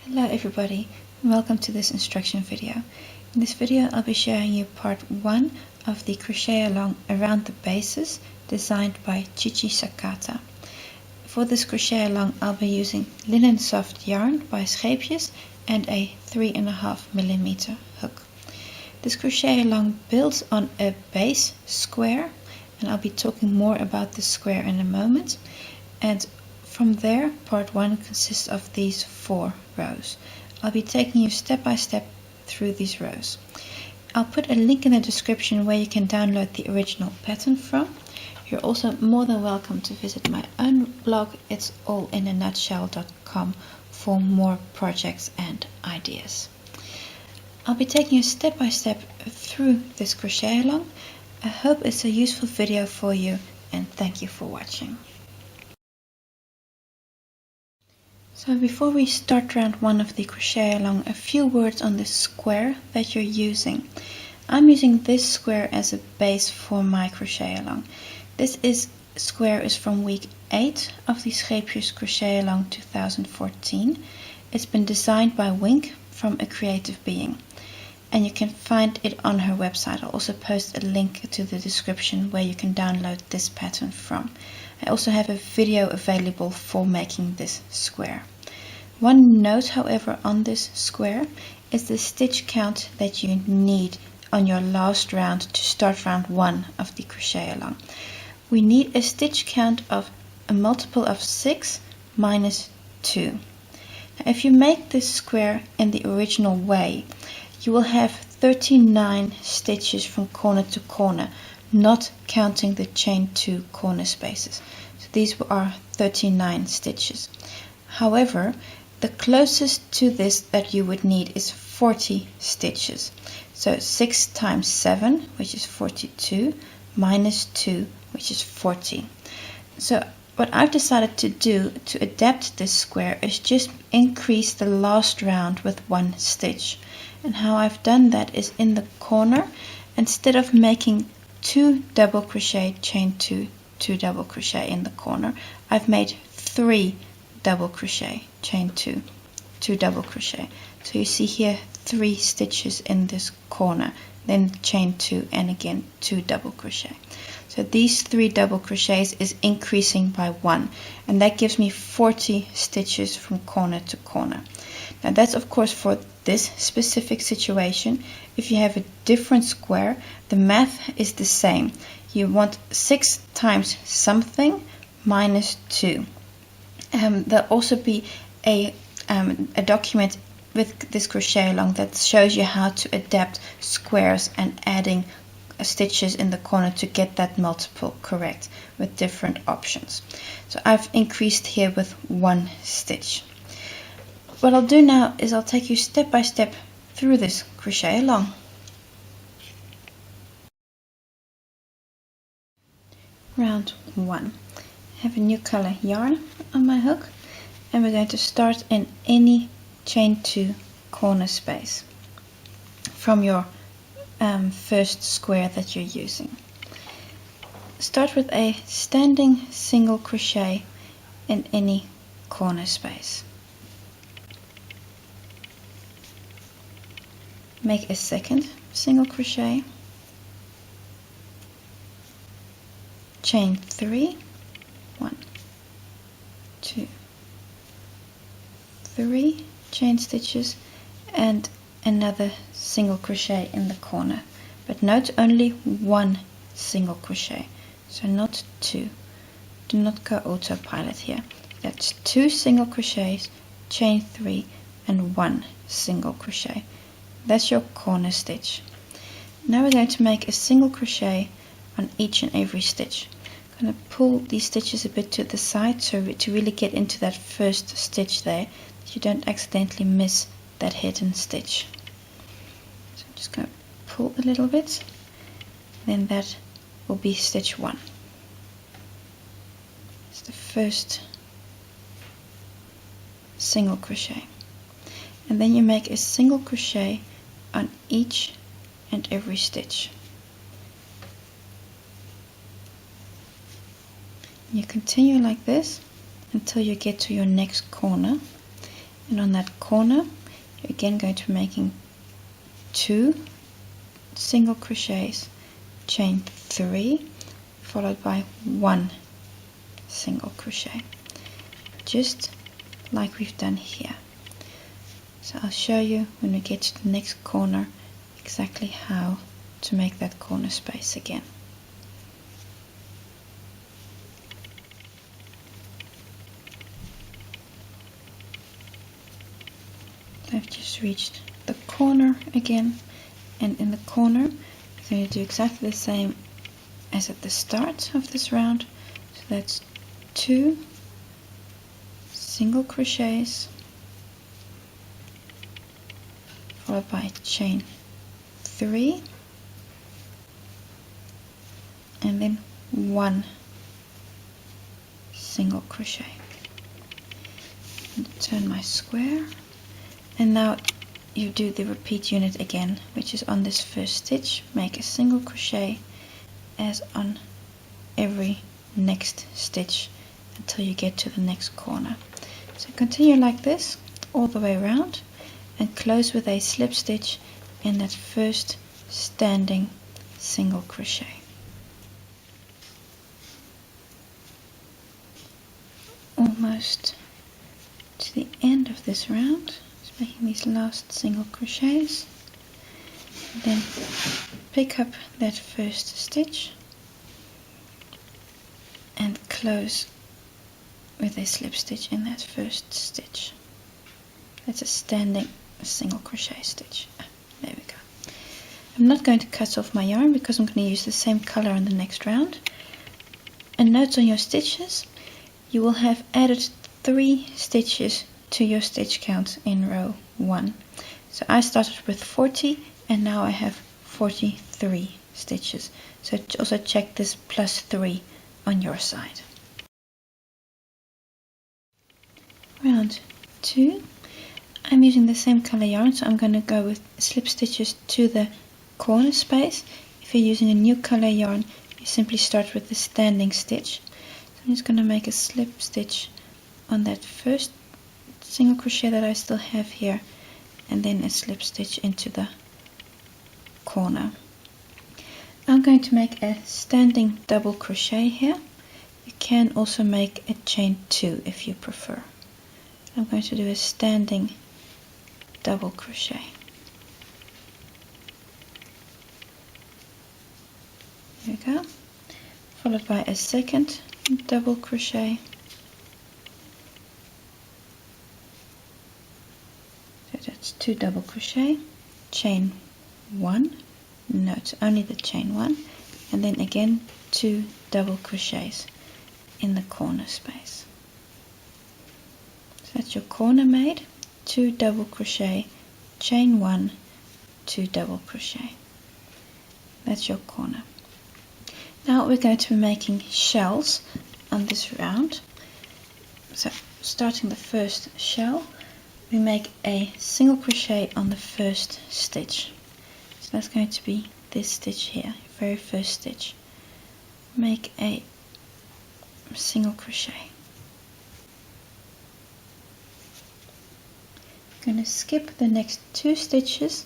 Hello everybody, and welcome to this instruction video. In this video I'll be showing you part 1 of the crochet along around the bases designed by ChiChi Sakata. For this crochet along I'll be using Linen Soft yarn by Scheepjes and a 3.5mm hook. This crochet along builds on a base square, and I'll be talking more about this square in a moment. And from there, part 1 consists of these 4 rows. I'll be taking you step by step through these rows. I'll put a link in the description where you can download the original pattern from. You're also more than welcome to visit my own blog, it's allinanutshell.com, for more projects and ideas. I'll be taking you step by step through this crochet along. I hope it's a useful video for you, and thank you for watching. So before we start round 1 of the crochet along, a few words on the square that you're using. I'm using this square as a base for my crochet along. This square is from week 8 of the Scheepjes Crochet Along 2014. It's been designed by Wink from A Creative Being, and you can find it on her website. I'll also post a link to the description where you can download this pattern from. I also have a video available for making this square. One note, however, on this square is the stitch count that you need on your last round to start round 1 of the crochet along. We need a stitch count of a multiple of 6 minus 2. Now, if you make this square in the original way, you will have 39 stitches from corner to corner, not counting the chain 2 corner spaces. So these are 39 stitches. However, the closest to this that you would need is 40 stitches. So 6 times 7, which is 42, minus 2, which is 40. So what I've decided to do to adapt this square is just increase the last round with 1 stitch. And how I've done that is in the corner, instead of making 2 double crochet, chain 2, 2 double crochet in the corner, I've made 3 double crochet, chain 2, 2 double crochet. So you see here 3 stitches in this corner, then chain 2, and again 2 double crochet. So these 3 double crochets is increasing by 1, and that gives me 40 stitches from corner to corner. Now that's of course for this specific situation. If you have a different square, the math is the same. You want 6 times something minus 2. There'll also be a document with this crochet along that shows you how to adapt squares and adding stitches in the corner to get that multiple correct with different options. So I've increased here with 1 stitch. What I'll do now is I'll take you step by step through this crochet along. Round 1. I have a new color yarn on my hook, and we're going to start in any chain 2 corner space from your first square that you're using. Start with a standing single crochet in any corner space. Make a second single crochet, chain 3, 1, 2, 3 chain stitches, and another single crochet in the corner, but note only 1 single crochet, so not 2. Do not go autopilot here. That's 2 single crochets, chain 3, and 1 single crochet. That's your corner stitch. Now we're going to make a single crochet on each and every stitch. I'm going to pull these stitches a bit to the side so to really get into that first stitch there, that you don't accidentally miss that hidden stitch. So I'm just going to pull a little bit, then that will be stitch 1. It's the first single crochet, and then you make a single crochet on each and every stitch. You continue like this until you get to your next corner, and on that corner you're again going to be making 2 single crochets, chain 3, followed by 1 single crochet, just like we've done here. So I'll show you when we get to the next corner exactly how to make that corner space again. I've just reached the corner again, and in the corner we're going to do exactly the same as at the start of this round. So that's 2 single crochets followed by chain 3 and then 1 single crochet. And turn my square, and now you do the repeat unit again, which is on this first stitch, make a single crochet as on every next stitch until you get to the next corner. So continue like this all the way around and close with a slip stitch in that first standing single crochet. Almost to the end of this round, just making these last single crochets, and then pick up that first stitch and close with a slip stitch in that first stitch. That's a standing single crochet stitch. There we go. I'm not going to cut off my yarn because I'm going to use the same color in the next round. And note on your stitches, you will have added 3 stitches to your stitch count in row 1. So I started with 40 and now I have 43 stitches. So also check this +3 on your side. Round 2. I'm using the same color yarn, so I'm going to go with slip stitches to the corner space. If you're using a new color yarn, you simply start with the standing stitch. So I'm just going to make a slip stitch on that first single crochet that I still have here, and then a slip stitch into the corner. I'm going to make a standing double crochet here. You can also make a chain 2 if you prefer. I'm going to do a standing double crochet. There we go. Followed by a second double crochet. So that's 2 double crochet, chain 1, note only the chain 1, and then again 2 double crochets in the corner space. So that's your corner made. 2 double crochet, chain 1, 2 double crochet. That's your corner. Now we're going to be making shells on this round. So starting the first shell, we make a single crochet on the first stitch. So that's going to be this stitch here, very first stitch. Make a single crochet. Going to skip the next 2 stitches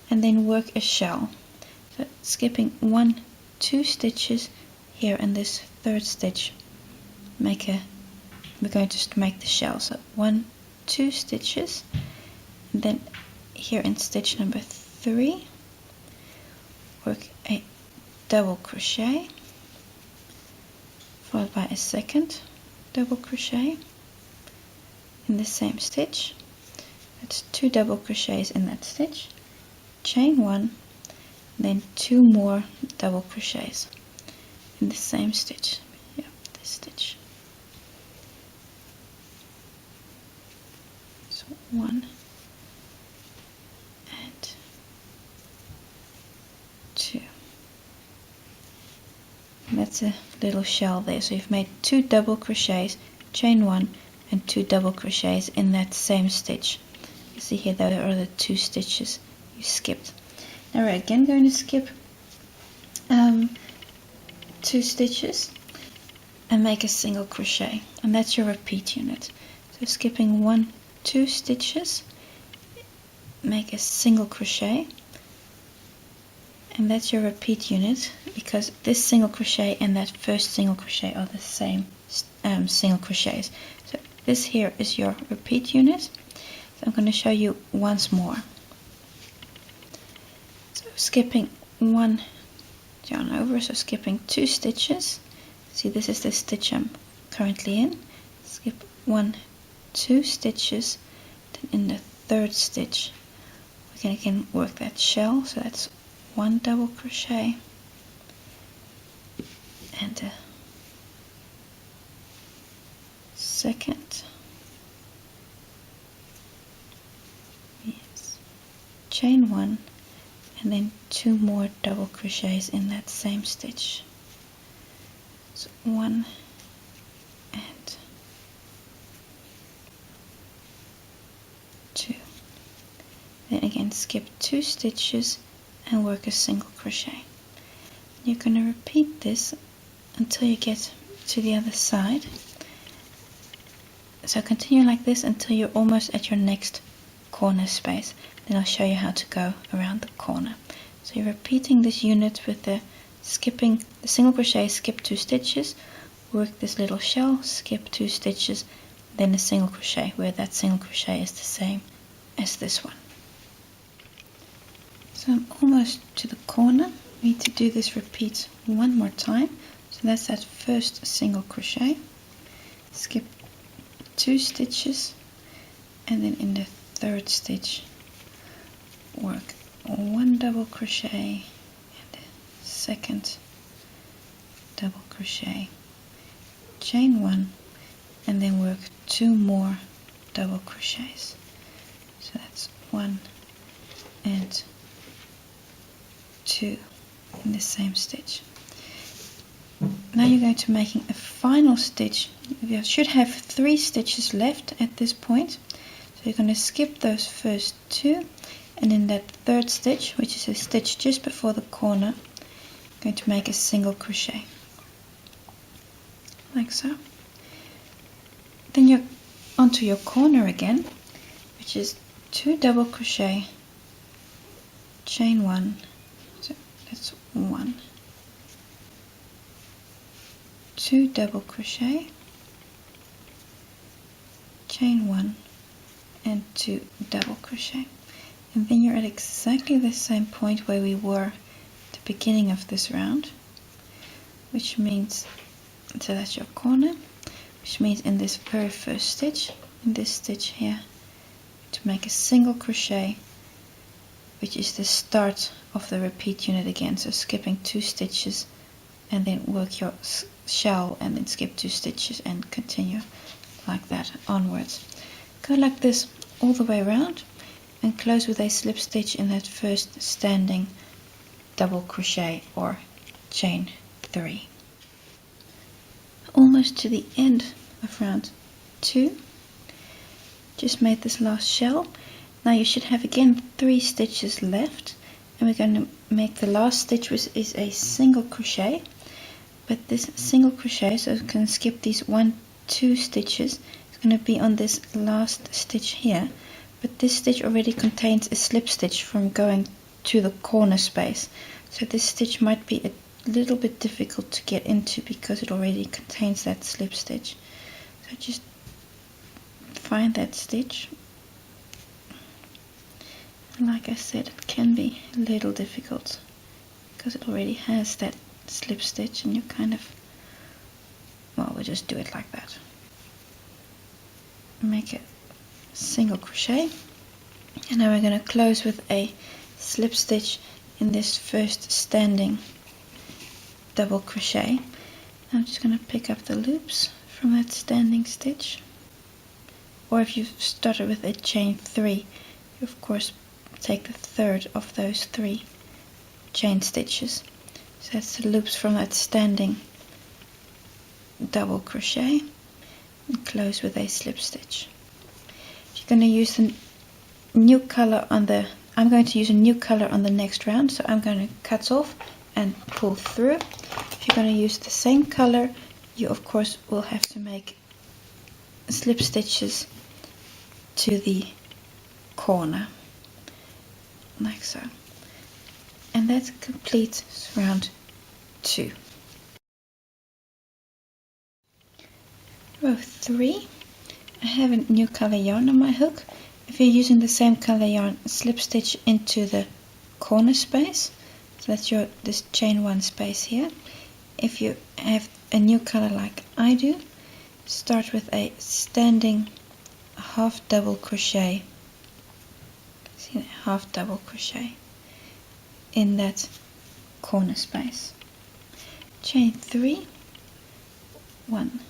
and then work a shell. So skipping 1, 2 stitches here in this third stitch, we're going to make the shell. So 1, 2 stitches, and then here in stitch number 3, work a double crochet, followed by a second double crochet in the same stitch. That's 2 double crochets in that stitch, chain 1, then 2 more double crochets in the same stitch. Yeah, this stitch. So 1 and 2. And that's a little shell there. So you've made 2 double crochets, chain 1, and 2 double crochets in that same stitch. You see here, those are the 2 stitches you skipped. Now we're again going to skip 2 stitches and make a single crochet, and that's your repeat unit. So skipping 1, 2 stitches, make a single crochet, and that's your repeat unit, because this single crochet and that first single crochet are the same single crochets. So this here is your repeat unit. So I'm going to show you once more. So skipping one yarn over, so skipping 2 stitches. See, this is the stitch I'm currently in. Skip 1, 2 stitches, then in the 3rd stitch we can again work that shell, so that's 1 double crochet and a second, yes, chain 1, and then 2 more double crochets in that same stitch. So 1 and 2. Then again skip 2 stitches and work a single crochet. You're going to repeat this until you get to the other side. So continue like this until you're almost at your next corner space. Then I'll show you how to go around the corner. So you're repeating this unit with the skipping the single crochet, skip 2 stitches, work this little shell, skip 2 stitches, then a single crochet, where that single crochet is the same as this one. So I'm almost to the corner. We need to do this repeat one more time. So that's that first single crochet, skip 2 stitches, and then in the 3rd stitch work 1 double crochet and a second double crochet, chain 1, and then work 2 more double crochets. So that's 1 and 2 in the same stitch. Now you're going to making a final stitch. You should have 3 stitches left at this point. So you're going to skip those first 2, and in that 3rd stitch, which is a stitch just before the corner, you're going to make a single crochet. Like so. Then you're onto your corner again, which is 2 double crochet, chain 1, so that's 1, 2 double crochet, chain 1, and 2 double crochet. And then you're at exactly the same point where we were at the beginning of this round, which means, so that's your corner, which means in this very first stitch, in this stitch here, to make a single crochet, which is the start of the repeat unit again. So skipping 2 stitches and then work your shell and then skip 2 stitches and continue like that onwards. Go like this all the way around and close with a slip stitch in that first standing double crochet or chain 3. Almost to the end of round 2. Just made this last shell. Now you should have again 3 stitches left, and we're going to make the last stitch, which is a single crochet. But this single crochet, so you can skip these 1, 2 stitches, it's going to be on this last stitch here. But this stitch already contains a slip stitch from going to the corner space. So this stitch might be a little bit difficult to get into because it already contains that slip stitch. So just find that stitch. And like I said, it can be a little difficult because it already has that slip stitch, and you kind of, well, we'll just do it like that. Make a single crochet, and now we're going to close with a slip stitch in this first standing double crochet. I'm just going to pick up the loops from that standing stitch, or if you started with a chain 3, you of course take the 3rd of those 3 chain stitches. So that's the loops from that standing double crochet, and close with a slip stitch. You're going to use a new color on the, I'm going to use a new color on the next round, so I'm going to cut off and pull through. If you're going to use the same color, you of course will have to make slip stitches to the corner, like so. And that completes round 2. Row 3, I have a new color yarn on my hook. If you're using the same color yarn, slip stitch into the corner space. So that's this chain 1 space here. If you have a new color like I do, start with a standing half double crochet. See that? Half double crochet in that corner space. Chain 3, 1,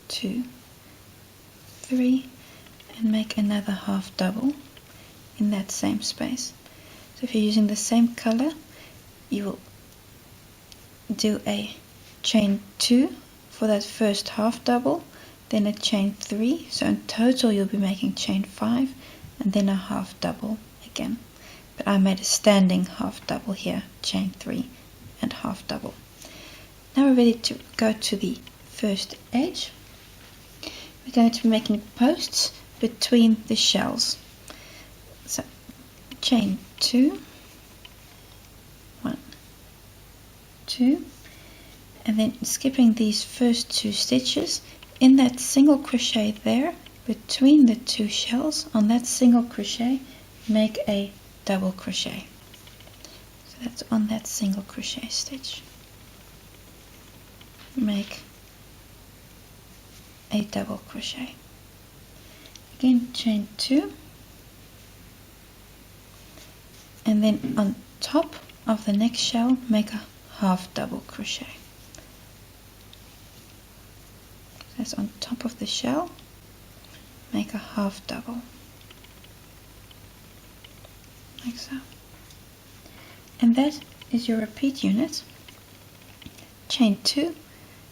2, 3, and make another half double in that same space. So if you're using the same color, you will do a chain 2 for that first half double, then a chain 3, so in total you'll be making chain 5, and then a half double again. But I made a standing half double here, chain 3 and half double. Now we're ready to go to the first edge. We're going to be making posts between the shells. So chain 2, 1, 2, and then skipping these first 2 stitches, in that single crochet there between the 2 shells, on that single crochet make a double crochet. So that's on that single crochet stitch. Make a double crochet. Again, chain 2, and then on top of the next shell make a half double crochet. That's on top of the shell, make a half double, like so. And that is your repeat unit. Chain 2,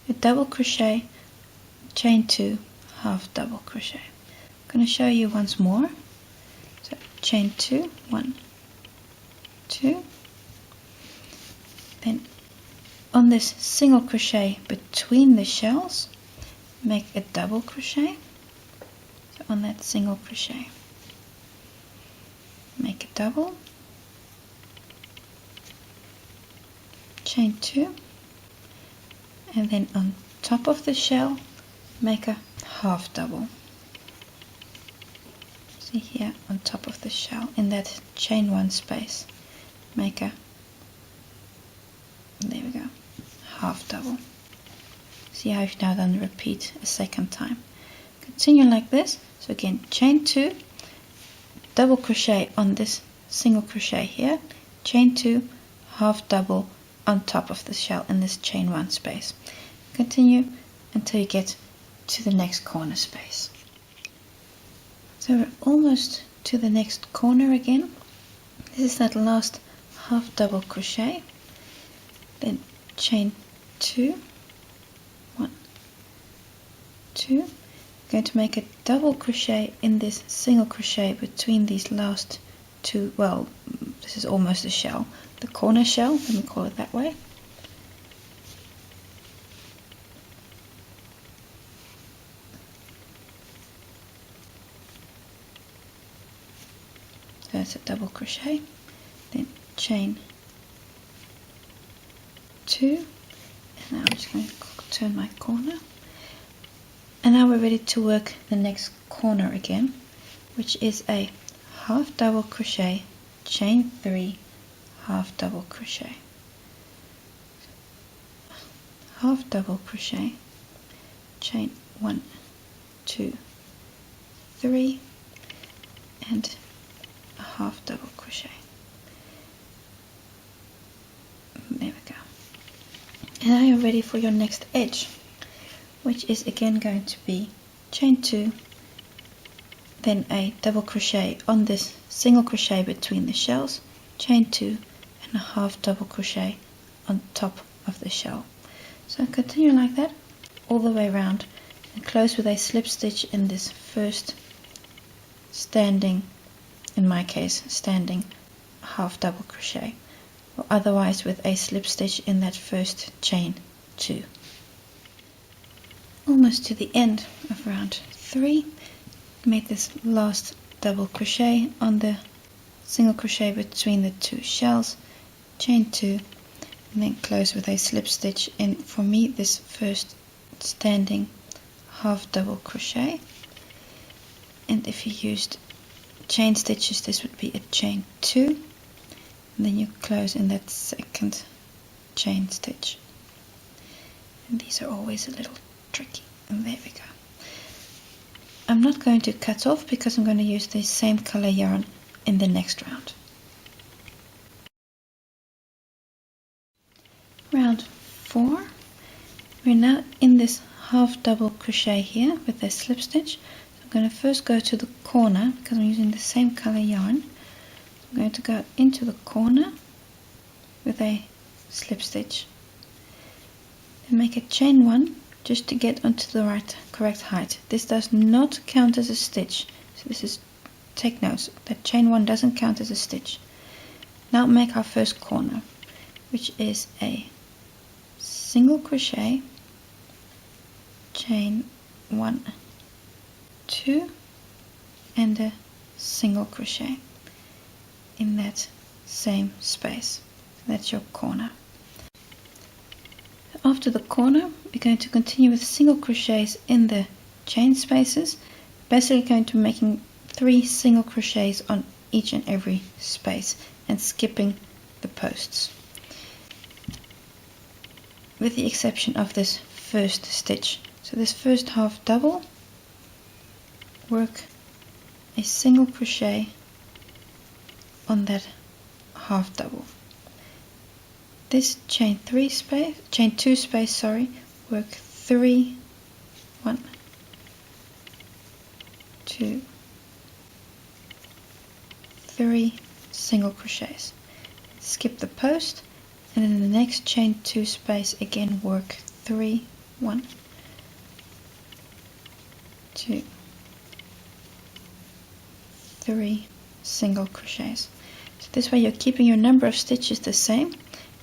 a double crochet, chain 2, half double crochet. I'm going to show you once more. So chain 2, 1, 2, then on this single crochet between the shells make a double crochet. So on that single crochet make a double, chain 2, and then on top of the shell make a half double. See here, on top of the shell in that chain 1 space make a, there we go, half double. See how I've now done the repeat a second time. Continue like this. So again, chain 2, double crochet on this single crochet here, chain 2, half double on top of the shell in this chain 1 space. Continue until you get to the next corner space. So we're almost to the next corner again. This is that last half double crochet, then chain 2, 1, 2, I'm going to make a double crochet in this single crochet between these last 2, well, this is almost a shell, the corner shell, let me call it that way. So that's a double crochet, then chain 2, and now I'm just going to turn my corner, and now we're ready to work the next corner again, which is a half double crochet, chain 3, half double crochet, half double crochet, chain 1, 2, 3, and a half double crochet. There we go. And now you're ready for your next edge, which is again going to be chain 2, then a double crochet on this single crochet between the shells, chain 2, and a half double crochet on top of the shell. So continue like that all the way around and close with a slip stitch in this first standing, in my case standing half double crochet, or otherwise with a slip stitch in that first chain 2. Almost to the end of round 3, made this last double crochet on the single crochet between the two shells, chain 2, and then close with a slip stitch in, for me, this first standing half double crochet. And if you used chain stitches, this would be a chain 2, and then you close in that second chain stitch. And these are always a little tricky. And there we go. I'm not going to cut off because I'm going to use the same color yarn in the next round. Round 4. We're now in this half double crochet here with a slip stitch. So I'm going to first go to the corner because I'm using the same color yarn. So I'm going to go into the corner with a slip stitch. Then make a chain 1 just to get onto the correct height. This does not count as a stitch. So this is, take notes, that chain 1 doesn't count as a stitch. Now make our first corner, which is a single crochet, chain 1, 2, and a single crochet in that same space. That's your corner. After the corner, we're going to continue with single crochets in the chain spaces, basically going to be making 3 single crochets on each and every space and skipping the posts, with the exception of this first stitch. So this first half double, work a single crochet on that half double. This chain 2 space, work 3, 1, 2, 3 single crochets. Skip the post, and in the next chain 2 space again work 3, 1, 2, 3 single crochets. So this way you're keeping your number of stitches the same,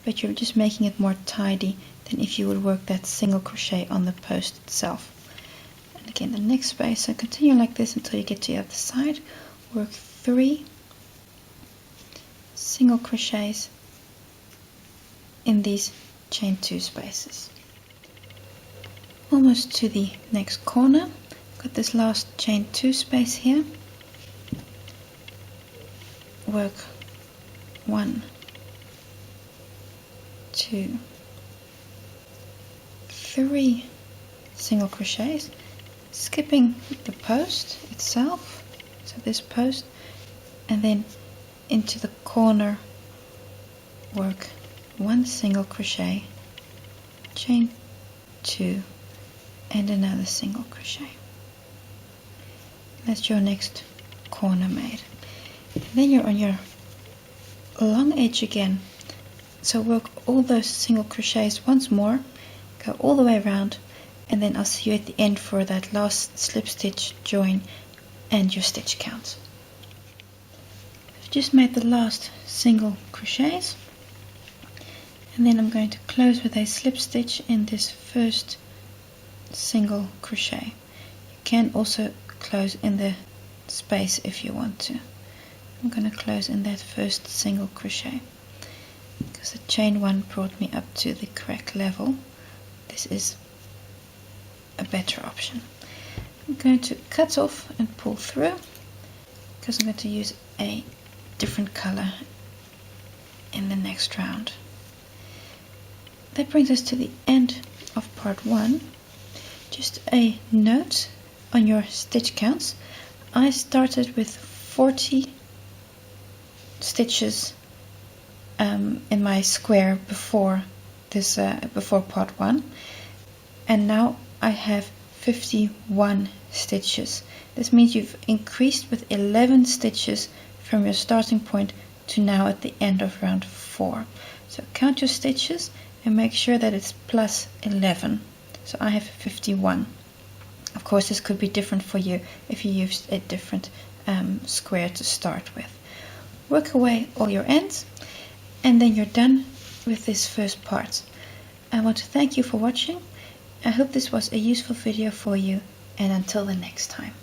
but you're just making it more tidy than if you would work that single crochet on the post itself. And again, the next space, so continue like this until you get to the other side. Work 3 single crochets in these chain 2 spaces. Almost to the next corner, got this last chain 2 space here. Work 1, 2, 3 single crochets, skipping the post itself, so this post, and then into the corner work 1 single crochet, chain 2, and another single crochet. That's your next corner made. And then you're on your long edge again. So work all those single crochets once more, go all the way around, and then I'll see you at the end for that last slip stitch, join, and your stitch count. I've just made the last single crochets, and then I'm going to close with a slip stitch in this first single crochet. You can also close in the space if you want to. I'm going to close in that first single crochet because the chain 1 brought me up to the correct level. This is a better option. I'm going to cut off and pull through because I'm going to use a different color in the next round. That brings us to the end of part 1. Just a note on your stitch counts. I started with 40 stitches in my square before this before part 1, and now I have 51 stitches. This means you've increased with 11 stitches from your starting point to now at the end of round 4. So count your stitches and make sure that it's plus 11. So I have 51. Of course, this could be different for you if you used a different square to start with. Work away all your ends, and then you're done with this first part. I want to thank you for watching. I hope this was a useful video for you, and until the next time.